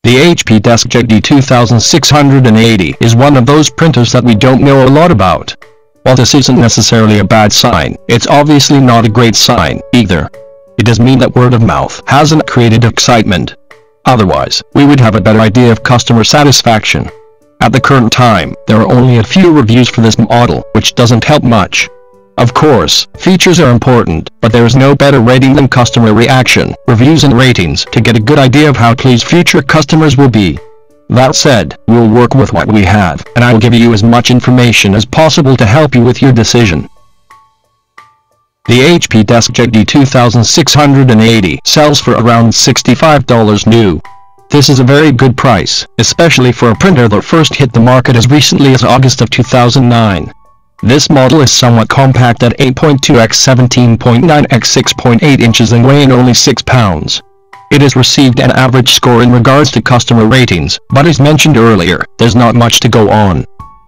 The HP DeskJet D2680 is one of those printers that we don't know a lot about. While this isn't necessarily a bad sign, it's obviously not a great sign, either. It does mean that word of mouth hasn't created excitement. Otherwise, we would have a better idea of customer satisfaction. At the current time, there are only a few reviews for this model, which doesn't help much. Of course, features are important, but there is no better rating than customer reaction, reviews and ratings to get a good idea of how pleased future customers will be. That said, we'll work with what we have, and I will give you as much information as possible to help you with your decision. The HP DeskJet D2680 sells for around $65 new. This is a very good price, especially for a printer that first hit the market as recently as August of 2009. This model is somewhat compact at 8.2 x 17.9 x 6.8 inches and weighing only 6 pounds. It has received an average score in regards to customer ratings, but as mentioned earlier, there's not much to go on.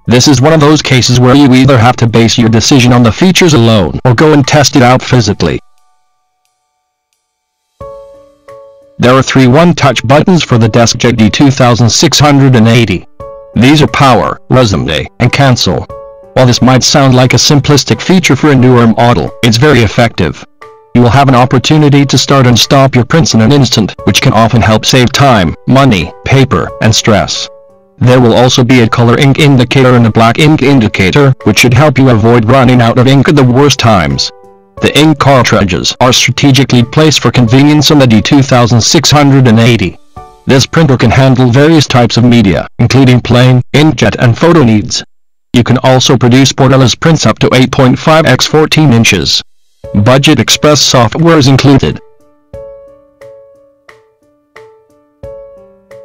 This is one of those cases where you either have to base your decision on the features alone or go and test it out physically. There are 3 one-touch buttons for the DeskJet D2680. These are Power, Resume, and Cancel. While this might sound like a simplistic feature for a newer model, it's very effective. You will have an opportunity to start and stop your prints in an instant, which can often help save time, money, paper, and stress. There will also be a color ink indicator and a black ink indicator, which should help you avoid running out of ink at the worst times. The ink cartridges are strategically placed for convenience on the D2680. This printer can handle various types of media, including plain, inkjet and photo needs. You can also produce borderless prints up to 8.5 x 14 inches. Budget Express software is included.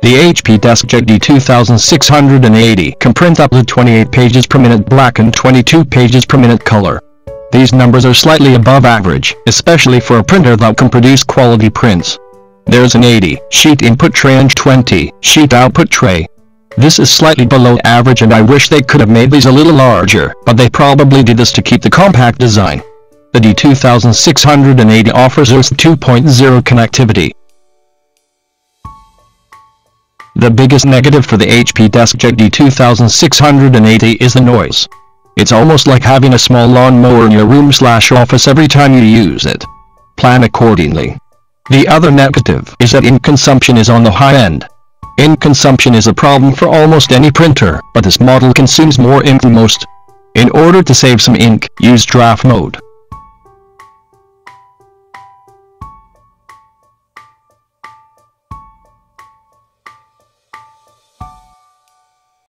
The HP DeskJet D2680 can print up to 28 pages per minute black and 22 pages per minute color. These numbers are slightly above average, especially for a printer that can produce quality prints. There's an 80-sheet input tray and 20-sheet output tray. This is slightly below average and I wish they could have made these a little larger, but they probably did this to keep the compact design. The D2680 offers USB 2.0 connectivity. The biggest negative for the HP DeskJet D2680 is the noise. It's almost like having a small lawnmower in your room/office every time you use it. Plan accordingly. The other negative is that ink consumption is on the high end. Ink consumption is a problem for almost any printer, but this model consumes more ink than most. In order to save some ink, use draft mode.